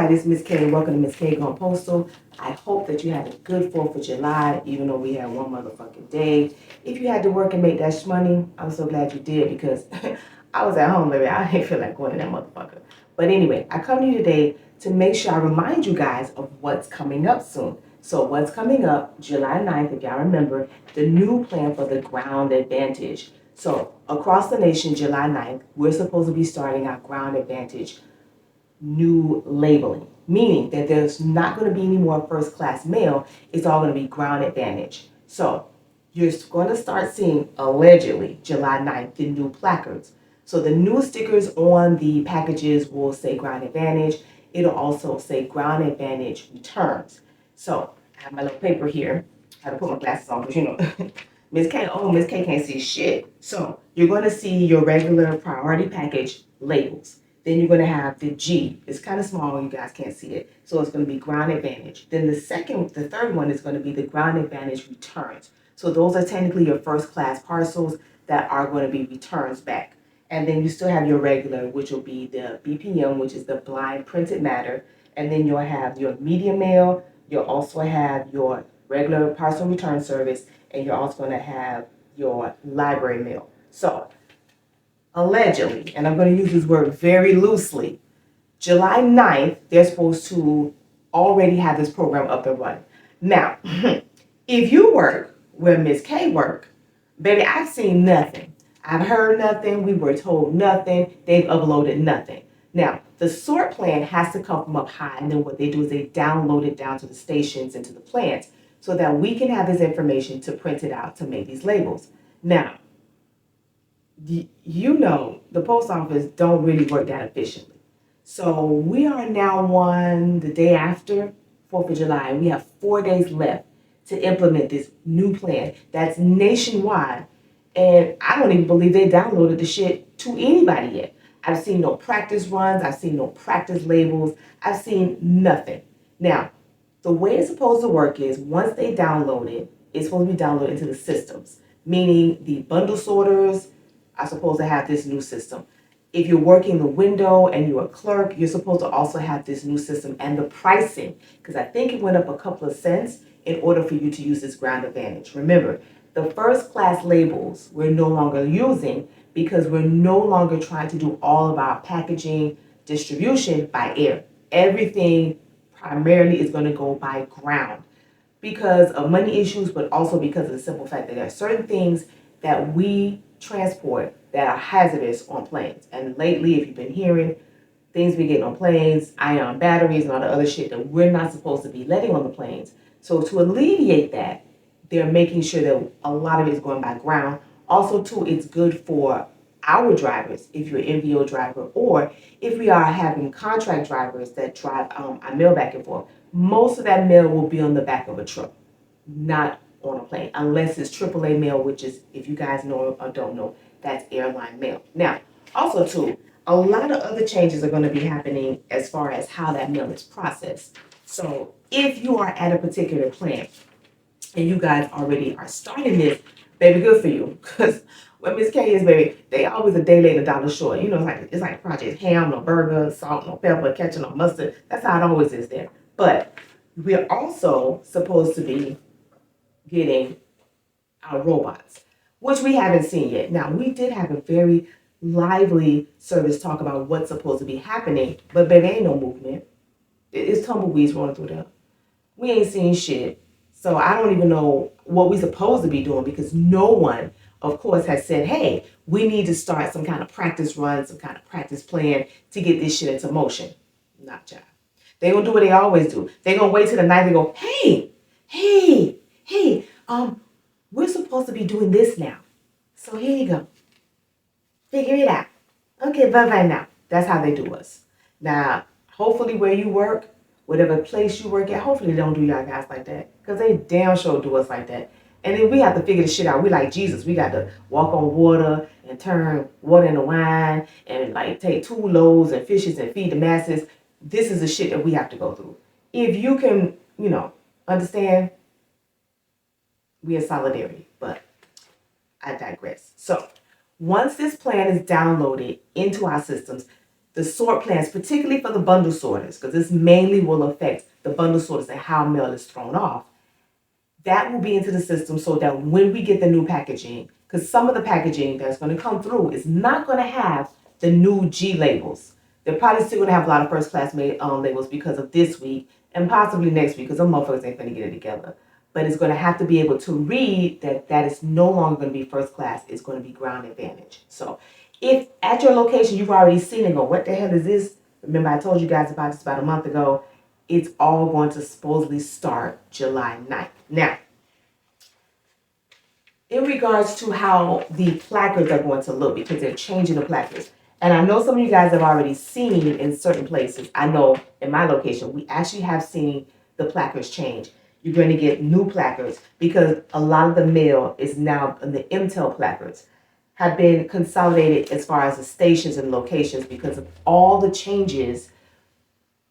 Hi, this is Miss K. Welcome to Miss K on Postal. I hope that you had a good 4th of July, even though we had one motherfucking day. If you had to work and make that money, I'm so glad you did because I was at home, baby. I didn't feel like going to that motherfucker. But anyway, I come to you today to make sure I remind you guys of what's coming up soon. So what's coming up, July 9th, if y'all remember, the new plan for the ground advantage. So across the nation, July 9th, we're supposed to be starting our ground advantage new labeling, meaning that there's not going to be any more first class mail. It's all going to be ground advantage. So you're going to start seeing, allegedly, July 9th, the new placards. So the new stickers on the packages will say ground advantage. It'll also say ground advantage returns. So I have my little paper here. I had to put my glasses on because, Miss K can't see shit. So you're going to see your regular priority package labels. Then you're going to have the G. It's kind of small, you guys can't see it. So it's going to be ground advantage. Then the third one is going to be the ground advantage returns. So those are technically your first class parcels that are going to be returns back. And then you still have your regular, which will be the BPM, which is the blind printed matter. And then you'll have your media mail. You'll also have your regular parcel return service. And you're also going to have your library mail. So allegedly, and I'm going to use this word very loosely, July 9th, they're supposed to already have this program up and running. Now, if you work where Miss K work, baby, I've seen nothing. I've heard nothing. We were told nothing. They've uploaded nothing. Now, the sort plan has to come from up high, and then what they do is they download it down to the stations and to the plants so that we can have this information to print it out to make these labels. Now, you know the post office don't really work that efficiently. So we are now on the day after 4th of July. We have 4 days left to implement this new plan that's nationwide. And I don't even believe they downloaded the shit to anybody yet. I've seen no practice runs. I've seen no practice labels. I've seen nothing. Now, the way it's supposed to work is once they download it, it's supposed to be downloaded into the systems, meaning the bundle sorters are supposed to have this new system. If you're working the window and you're a clerk, you're supposed to also have this new system and the pricing, because I think it went up a couple of cents in order for you to use this ground advantage. Remember, the first class labels we're no longer using because we're no longer trying to do all of our packaging distribution by air. Everything primarily is going to go by ground because of money issues, but also because of the simple fact that there are certain things that we transport that are hazardous on planes. And lately, if you've been hearing, things we get on planes, ion batteries and all the other shit that we're not supposed to be letting on the planes. So to alleviate that, they're making sure that a lot of it is going by ground. Also, too, it's good for our drivers, if you're an MVO driver, or if we are having contract drivers that drive our mail back and forth. Most of that mail will be on the back of a truck, not on a plane, unless it's AAA mail, which is, if you guys know or don't know, that's airline mail. Now, also too, a lot of other changes are going to be happening as far as how that mail is processed. So if you are at a particular plant and you guys already are starting this, baby, good for you. Because what Miss K is, baby, they always a day late, a dollar short. You know, it's like Project Ham, no burger, salt, no pepper, ketchup, no mustard. That's how it always is there. But we're also supposed to be getting our robots, which we haven't seen yet. Now, we did have a very lively service talk about what's supposed to be happening, but baby, ain't no movement. It's tumbleweeds rolling through there. We ain't seen shit. So I don't even know what we're supposed to be doing because no one, of course, has said, hey, we need to start some kind of practice run, some kind of practice plan to get this shit into motion. Not y'all. They gonna do what they always do. They gonna wait till the night and go, hey, we're supposed to be doing this now. So here you go. Figure it out. Okay, bye-bye now. That's how they do us. Now, hopefully where you work, whatever place you work at, hopefully they don't do y'all guys like that. Because they damn sure do us like that. And then we have to figure this shit out. We like Jesus. We got to walk on water and turn water into wine and like take 2 loaves and fishes and feed the masses. This is the shit that we have to go through. If you can, understand, we in solidarity. But I digress. So once this plan is downloaded into our systems, the sort plans, particularly for the bundle sorters, because this mainly will affect the bundle sorters and how mail is thrown off. That will be into the system so that when we get the new packaging, because some of the packaging that's going to come through is not going to have the new G labels. They're probably still going to have a lot of first class labels because of this week and possibly next week because some motherfuckers ain't going to get it together. But it's going to have to be able to read that that is no longer going to be first class. It's going to be ground advantage. So if at your location you've already seen it and go, what the hell is this? Remember I told you guys about this about a month ago. It's all going to supposedly start July 9th. Now, in regards to how the placards are going to look, because they're changing the placards. And I know some of you guys have already seen in certain places. I know in my location, we actually have seen the placards change. You're going to get new placards because a lot of the mail is now in the MTEL placards have been consolidated as far as the stations and locations because of all the changes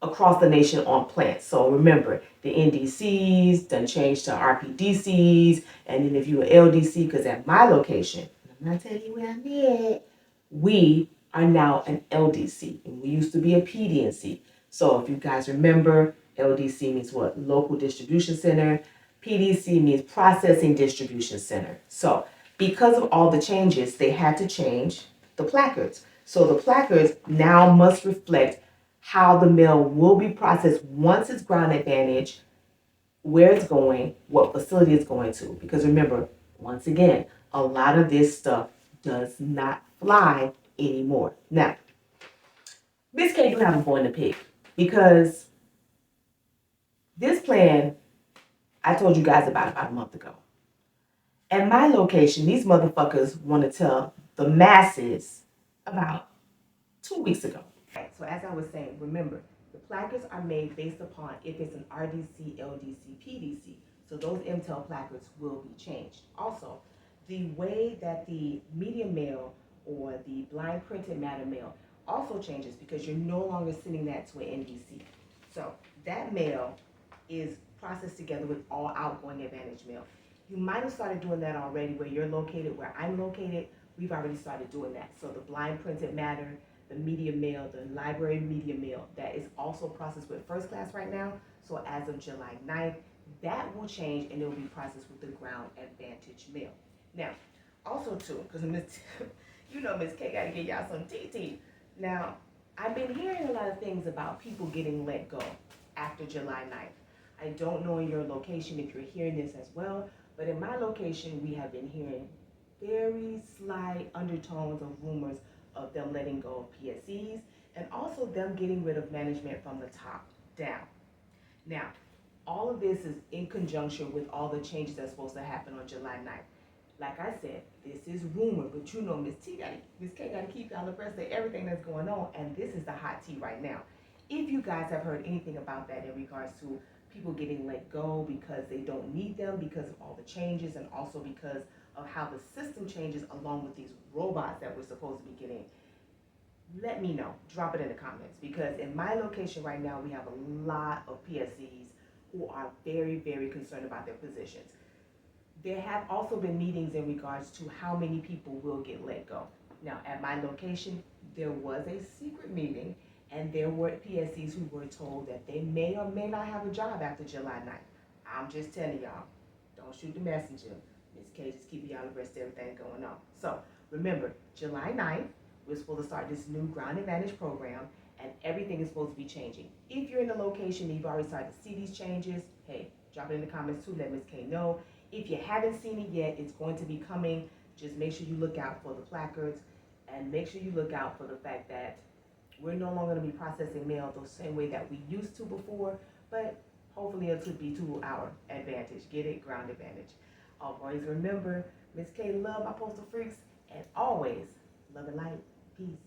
across the nation on plants. So remember, the NDCs done changed to RPDCs, and then if you were LDC, because at my location, I'm not telling you where I'm at, we are now an LDC, and we used to be a PDNC. So if you guys remember, LDC means what? Local Distribution Center. PDC means Processing Distribution Center. So because of all the changes, they had to change the placards. So the placards now must reflect how the mail will be processed once it's ground advantage, where it's going, what facility it's going to. Because remember, once again, a lot of this stuff does not fly anymore. Now, Miss K do have a bone to pick because this plan I told you guys about a month ago. At my location, these motherfuckers want to tell the masses about 2 weeks ago. Right, so as I was saying, remember, the placards are made based upon if it's an RDC, LDC, PDC. So those MTEL placards will be changed. Also, the way that the media mail or the blind printed matter mail also changes because you're no longer sending that to an NDC. So that mail is processed together with all outgoing advantage mail. You might have started doing that already where you're located, where I'm located. We've already started doing that. So the blind printed matter, the media mail, the library media mail, that is also processed with first class right now. So as of July 9th, that will change and it will be processed with the ground advantage mail. Now, also too, because Miss, you know Miss K gotta give y'all some TT. Now, I've been hearing a lot of things about people getting let go after July 9th. I don't know in your location if you're hearing this as well, but in my location, we have been hearing very slight undertones of rumors of them letting go of PSEs and also them getting rid of management from the top down. Now, all of this is in conjunction with all the changes that's supposed to happen on July 9th. Like I said, this is rumor, but you know Miss K gotta keep y'all abreast of everything that's going on, and this is the hot tea right now. If you guys have heard anything about that in regards to people getting let go because they don't need them because of all the changes and also because of how the system changes along with these robots that we're supposed to be getting, let me know. Drop it in the comments because in my location right now, we have a lot of PSCs who are very, very concerned about their positions. There have also been meetings in regards to how many people will get let go. Now, at my location, there was a secret meeting and there were PSCs who were told that they may or may not have a job after July 9th. I'm just telling y'all, don't shoot the messenger. Miss K just keeping y'all abreast of everything going on. So remember, July 9th, we're supposed to start this new Ground Advantage program and everything is supposed to be changing. If you're in a location and you've already started to see these changes, hey, drop it in the comments too, let Miss K know. If you haven't seen it yet, it's going to be coming. Just make sure you look out for the placards and make sure you look out for the fact that we're no longer going to be processing mail the same way that we used to before, but hopefully it'll be to our advantage. Get it? Ground advantage. Always remember, Miss K love my postal freaks, and always love and light. Peace.